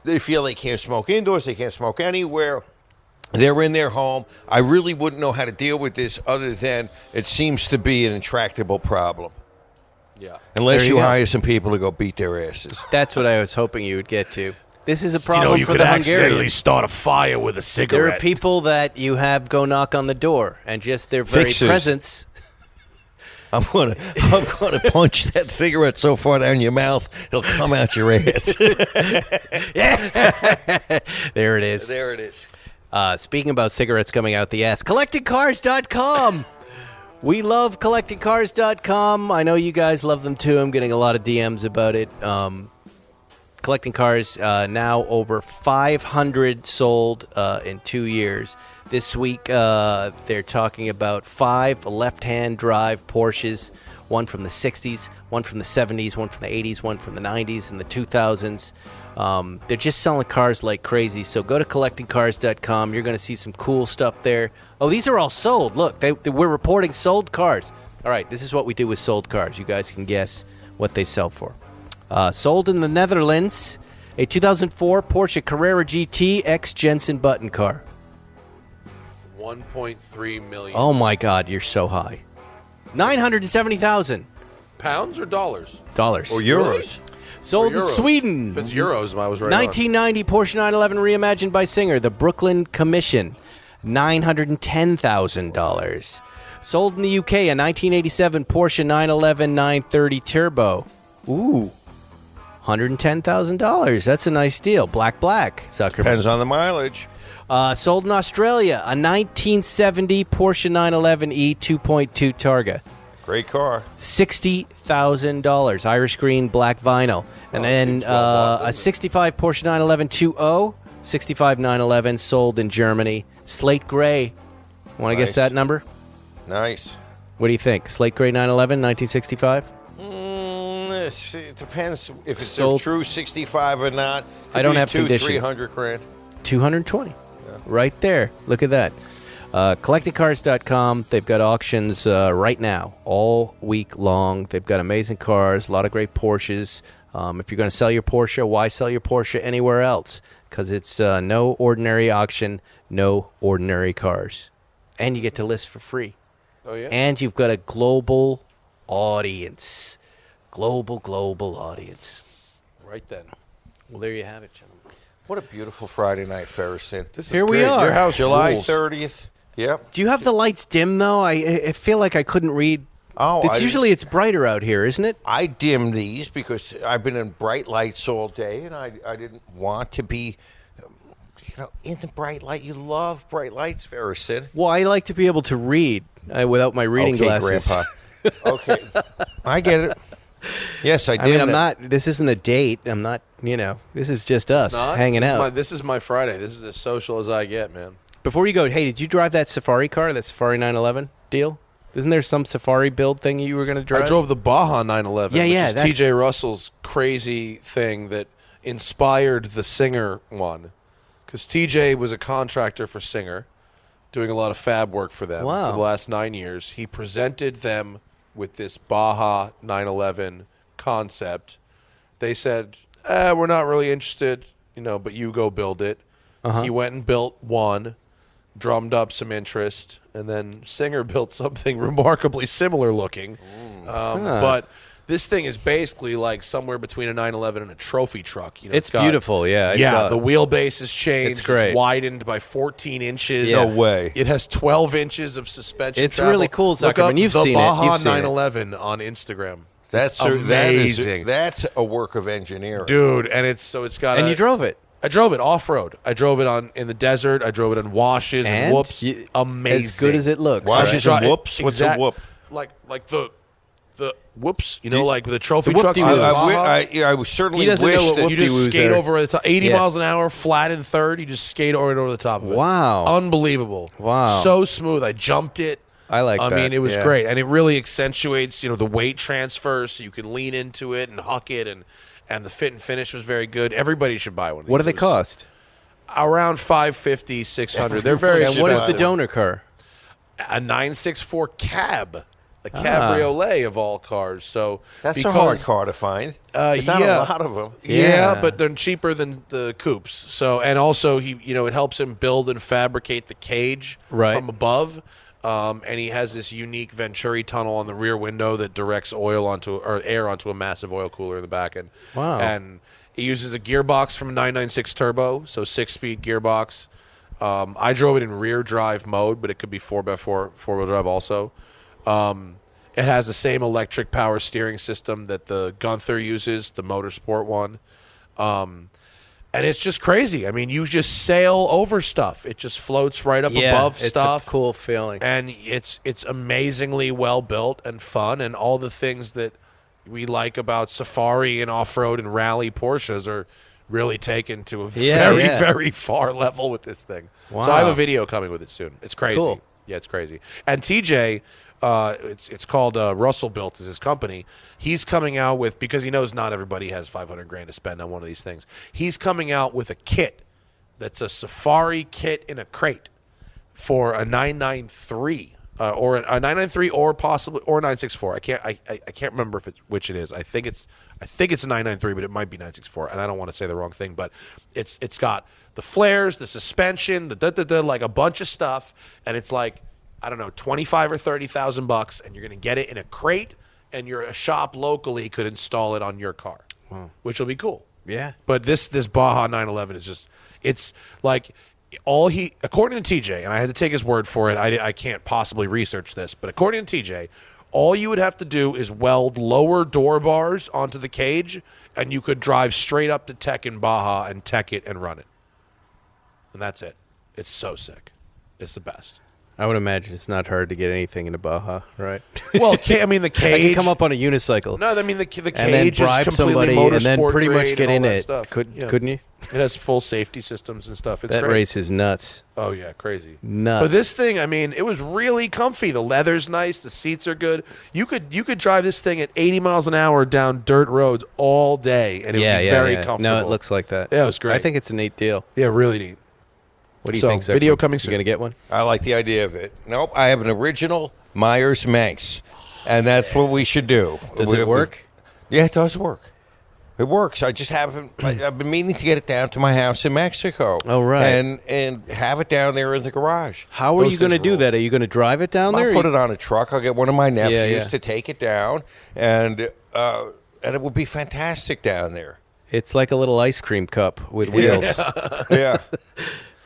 They feel they can't smoke indoors, they can't smoke anywhere. They're in their home. I really wouldn't know how to deal with this other than it seems to be an intractable problem. Yeah. Unless There you you go. hire some people to go beat their asses. That's what I was hoping you would get to. This is a problem you for could the accidentally Hungarians. start a fire with a cigarette. There are people that you have go knock on the door, and just their very Fixers. presence I'm gonna punch that cigarette so far down your mouth it'll come out your ass. There it is. There it is. Speaking about cigarettes coming out the ass, collectingcars.com. We love collectingcars.com. I know you guys love them too. I'm getting a lot of DMs about it. Collecting Cars, now over 500 sold in 2 years. This week, they're talking about 5 left-hand drive Porsches, one from the 60s, one from the 70s, one from the 80s, one from the 90s and the 2000s. They're just selling cars like crazy, so go to collectingcars.com. You're going to see some cool stuff there. Oh, these are all sold. Look, we're reporting sold cars. All right, this is what we do with sold cars. You guys can guess what they sell for. Sold in the Netherlands, a 2004 Porsche Carrera GT X Jensen Button car. 1.3 million. Oh my God, you're so high. 970,000 Pounds or dollars? dollars. Or euros. Sold Or in euros. Sweden. If it's euros, I was right. 1990 Porsche 911 reimagined by Singer, the Brooklyn Commission, $910,000. Sold in the UK, a 1987 Porsche 911 930 Turbo. Ooh, $110,000. That's a nice deal. Black, Zuckerman. Depends on the mileage. Sold in Australia, a 1970 Porsche 911e 2.2 Targa. Great car. $60,000. Irish green, black vinyl. And then seems well bought, a 65 Porsche 911 2.0, 65 911 sold in Germany. Slate gray. Want to guess Nice. that number? Nice. What do you think? Slate gray 911, 1965? It depends if it's Sold- a true 65 or not. I don't have two, condition. 300 grand. 220. Right there. Look at that. Collectingcars.com. They've got auctions right now, all week long. They've got amazing cars, a lot of great Porsches. If you're going to sell your Porsche, why sell your Porsche anywhere else? Because it's no ordinary auction, no ordinary cars. And you get to list for free. Oh, yeah? And you've got a global audience. Global audience. Right then. Well, there you have it, gentlemen. What a beautiful Friday night, Ferguson. This is Here we great. are. Your house July rules. 30th. Yep. Do you have the lights dim, though? I feel like I couldn't read. Oh, Usually it's brighter out here, isn't it? I dim these because I've been in bright lights all day, and I didn't want to be, in the bright light. You love bright lights, Ferguson. Well, I like to be able to read without my reading Okay, glasses. Grandpa. Okay, I get it. Yes, I did. I mean, I'm not. This isn't a date. I'm not. This is just us Not? hanging out. This is my Friday. This is as social as I get, man. Before you go, hey, did you drive that Safari car, that Safari 911 deal? Isn't there some Safari build thing you were going to drive? I drove the Baja 911, Yeah, which yeah, is that- TJ Russell's crazy thing that inspired the Singer one. Because TJ was a contractor for Singer, doing a lot of fab work for them Wow. for the last 9 years. He presented them with this Baja 911 concept. They said, we're not really interested, but you go build it. Uh-huh. He went and built one, drummed up some interest, and then Singer built something remarkably similar looking. But this thing is basically like somewhere between a 911 and a trophy truck. It's got- beautiful, yeah. I Yeah, saw the it. wheelbase is changed. It's great. widened by 14 inches. Yeah. No way. It has 12 inches of suspension. It's travel. really cool, Look Zuckerman. up You've the seen it. Baja You've seen it. 911 on Instagram. That's amazing. That's a work of engineering, Dude, and it's got. And you drove it. I drove it off road. I drove it in the desert. I drove it on washes and, And whoops. you- Amazing. As good as it looks. Washes right? and whoops? What's a whoop? Like the whoops. Like the trophy The trucks. whoop-de-woos. on the Baja. I would certainly He doesn't wish know what that whoop- You just whoop-de-woos skate are. over the top, 80 Yeah. miles an hour, flat in third. You just skate over the top of it. Wow. Unbelievable. Wow. So smooth. I jumped it. I like I that. mean, it was Yeah. great, and it really accentuates, the weight transfer, so you can lean into it and huck it, and the fit and finish was very good. Everybody should buy one of these. What do they It was cost? Around $550, $600. They're very And what is the expensive. donor car? A 964 cab, a cabriolet of all cars. So that's a hard car to find. There's not yeah. a lot of them. Yeah, Yeah. but they're cheaper than the coupes. So, and also it helps him build and fabricate the cage Right. from above. And he has this unique Venturi tunnel on the rear window that directs air onto a massive oil cooler in the back end. Wow. And he uses a gearbox from a 996 turbo, so 6-speed gearbox. I drove it in rear drive mode, but it could be 4x4 four-wheel drive also. It has the same electric power steering system that the Gunther uses, the Motorsport one. And it's just crazy. I mean, you just sail over stuff. It just floats right up above stuff. It's a cool feeling. And it's amazingly well built and fun, and all the things that we like about safari and off-road and rally Porsches are really taken to a very far level with this thing. Wow. So I have a video coming with it soon. It's crazy. Cool. Yeah, it's crazy. And TJ, it's called Russell Built is his company. He's coming out with, because he knows not everybody has $500,000 to spend on one of these things. He's coming out with a kit that's a safari kit in a crate for a 993 or a 993 or possibly or 964. I can't remember which it is. I think it's a 993, but it might be 964, and I don't want to say the wrong thing. But it's got the flares, the suspension, the like a bunch of stuff, and it's like, I don't know, $25,000 or $30,000, and you're going to get it in a crate, and a shop locally could install it on your car, which will be cool. Yeah. But this Baja 911 is just, it's like according to TJ, and I had to take his word for it. I can't possibly research this, but according to TJ, all you would have to do is weld lower door bars onto the cage, and you could drive straight up to Tech in Baja and tech it and run it. And that's it. It's so sick. It's the best. I would imagine it's not hard to get anything in a Baja, right? Well, I mean, the cage. I can come up on a unicycle. No, I mean, the cage and then bribe is completely somebody motorsport and then pretty much grade get and in all that it. stuff. Couldn't you? It has full safety systems and stuff. It's That great. race is nuts. Oh, yeah, crazy. Nuts. But this thing, I mean, it was really comfy. The leather's nice. The seats are good. You could drive this thing at 80 miles an hour down dirt roads all day, and it would be very comfortable. No, it looks like that. Yeah, it was great. I think it's a neat deal. Yeah, really neat. What do you So, think, Zuckerman? video coming soon. You going to get one? I like the idea of it. Nope, I have an original Myers Manx, and that's what we should do. Does it work? Yeah, it does work. It works. I just haven't. I've been meaning to get it down to my house in Mexico. Oh, right. And have it down there in the garage. How are Those you going to things do roll. that? Are you going to drive it down there? I'll put it on a truck. I'll get one of my nephews yeah. to take it down, and it will be fantastic down there. It's like a little ice cream cup with wheels. Yeah.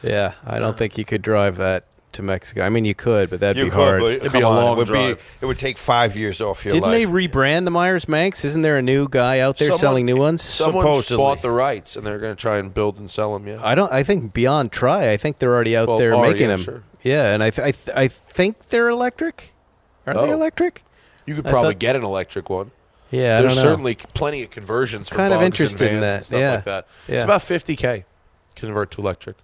Yeah, I don't think you could drive that to Mexico. I mean, you could, but that'd You be could, hard. but It'd come be a on, long it would drive. It would take 5 years off your Didn't life. they rebrand the Myers Manx? Isn't there a new guy out there selling new ones? Someone Supposedly. bought the rights, and they're going to try and build and sell them, yeah. I think beyond try. I think they're already out Well, there making them. sure. Yeah, and I think they're electric. Are they Oh. electric? You could I probably thought- get an electric one. Yeah, There's I don't know. certainly plenty of conversions for Kind of bugs interested and in vans that, and stuff yeah. like that. Yeah. It's about $50K convert to electric.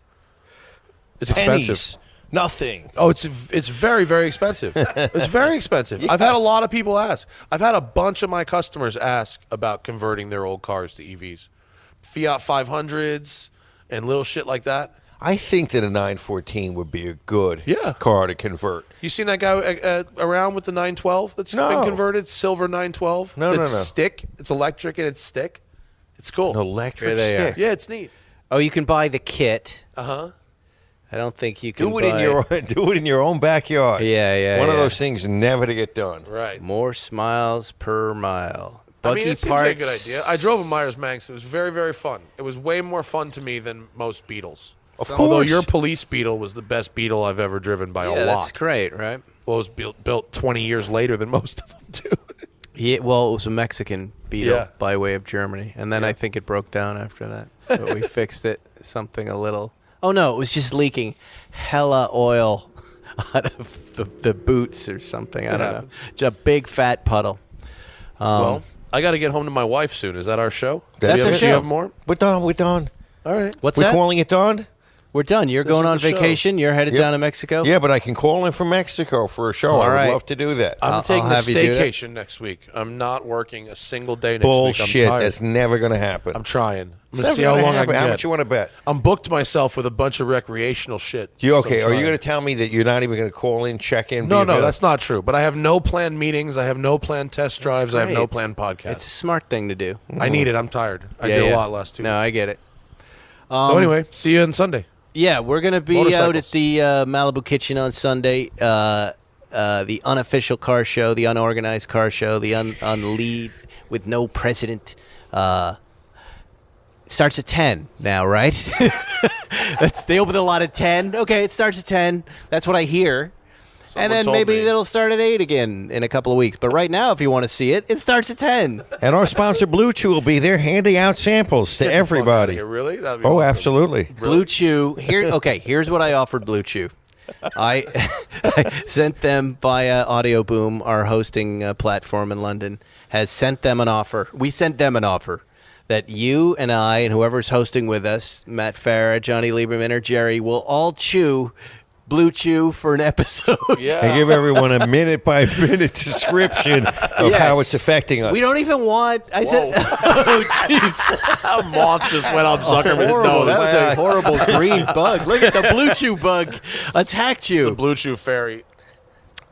It's expensive. Pennies. Nothing. Oh, it's very, very expensive. It's very expensive. I've had a lot of people ask. I've had a bunch of my customers ask about converting their old cars to EVs. Fiat 500s and little shit like that. I think that a 914 would be a good Yeah. car to convert. You seen that guy around with the 912 that's No. been converted? Silver 912? No, it's no. stick. It's electric and it's stick. It's cool. An electric Here they stick. Yeah, it's neat. Oh, you can buy the kit. Uh-huh. I don't think you can Do it in your own backyard. Yeah, One of yeah. those things never to get done. Right. More smiles per mile. I Buggy mean, it seems parts. like a good idea. I drove a Myers Manx. It was very, very fun. It was way more fun to me than most Beetles. Of Although course. your police Beetle was the best Beetle I've ever driven by a Yeah, lot. that's great, right? Well, it was built 20 years later than most of them, too. Yeah, well, it was a Mexican Beetle Yeah. by way of Germany, and then I think it broke down after that. But we fixed it. Something a little. Oh no, it was just leaking hella oil out of the boots or something. I don't know. happened. Just a big fat puddle. Well, I got to get home to my wife soon. Is that our show? That's Do you our have- Do you show. have more? We're done. We're done. All right. What's We're that? calling it done? We're done. You're This going is on the show. vacation. You're headed Yep. down to Mexico. Yeah, but I can call in from Mexico for a show. All I would right. love to do that. I'm I'll taking a have you do that. staycation next week. I'm not working a single day next week. Bullshit. I'm tired. That's never going to happen. I'm trying. I'm It's going to see never how gonna long I happen. can How get. much you want to bet? I'm booked myself with a bunch of recreational shit. You So okay? I'm Are you trying. going to tell me that you're not even going to call in, check in? No, be available? that's not true. But I have no planned meetings. I have no planned test drives. I have no great. planned podcasts. It's a smart thing to do. I need it. I'm tired. I Yeah, did yeah. a lot last 2 No, I get it. So anyway, see you on Sunday. Yeah, we're going to be out Motorcycles. at the Malibu Kitchen on Sunday. The unofficial car show, the unorganized car show, the unlead with no president. It starts at 10 now, right? They open a lot at 10. Okay, it starts at 10. That's what I hear. And then maybe it'll start at 8 again in a couple of weeks. But right now, if you want to see it, it starts at 10. And our sponsor, Blue Chew, will be there handing out samples to everybody. Really? That'd be Oh, awesome. absolutely. Blue Chew. Here's what I offered Blue Chew. I sent them via Audio Boom, our hosting platform in London, has sent them an offer. We sent them an offer that you and I and whoever's hosting with us, Matt Farah, Johnny Lieberman, or Jerry, will all chew Blue Chew for an episode. Yeah. And give everyone a minute-by-minute description of how it's affecting us. We don't even want... I said... Oh, jeez. A moth just went on Zuckerman's Horrible. nose. That was a horrible green bug. Look at the Blue Chew bug attacked The you. Blue Chew fairy.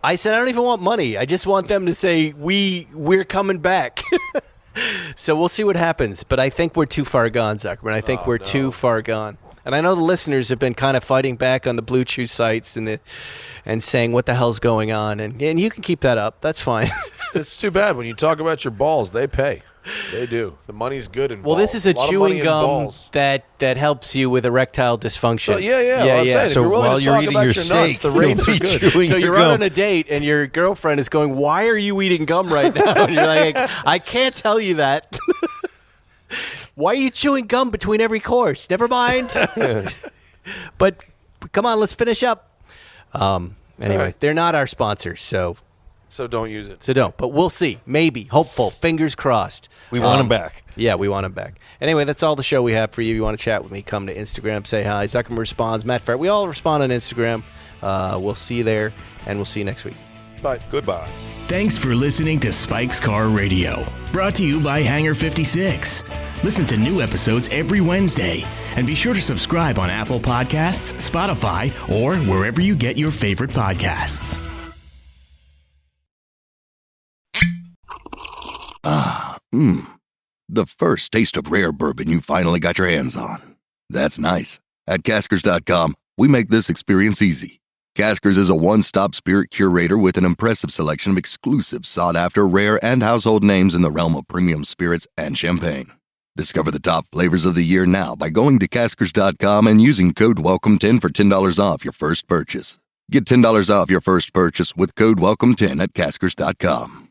I said, I don't even want money. I just want them to say, we're coming back. So we'll see what happens. But I think we're too far gone, Zuckerman. I think we're too far gone. And I know the listeners have been kind of fighting back on the Blue Chew sites and saying, what the hell's going on? And you can keep that up. That's fine. It's too bad. When you talk about your balls, they pay. They do. The money's good in Well, balls. this is a lot of chewing money in gum balls. that helps you with erectile dysfunction. So, yeah. Well, I'm saying, if So you're willing while to you're talk eating about your nuts, steak, the you'll rates be are good. chewing So your you're out gum. on a date, and your girlfriend is going, why are you eating gum right now? And you're like, I can't tell you that. Why are you chewing gum between every course? Never mind. But come on, let's finish up. Anyways, right. They're not our sponsors, so don't use it. don't. But we'll see. Maybe. Hopeful. Fingers crossed. We want them back. Yeah, we want him back. Anyway, that's all the show we have for you. If you want to chat with me, come to Instagram, say hi. Zuckerman responds. Matt Farah. We all respond on Instagram. We'll see you there, and we'll see you next week. Bye. Goodbye. Thanks for listening to Spike's Car Radio, brought to you by Hangar 56. Listen to new episodes every Wednesday, and be sure to subscribe on Apple Podcasts, Spotify, or wherever you get your favorite podcasts. The first taste of rare bourbon you finally got your hands on. That's nice. At Caskers.com, we make this experience easy. Caskers is a one-stop spirit curator with an impressive selection of exclusive, sought-after, rare, and household names in the realm of premium spirits and champagne. Discover the top flavors of the year now by going to Caskers.com and using code WELCOME10 for $10 off your first purchase. Get $10 off your first purchase with code WELCOME10 at Caskers.com.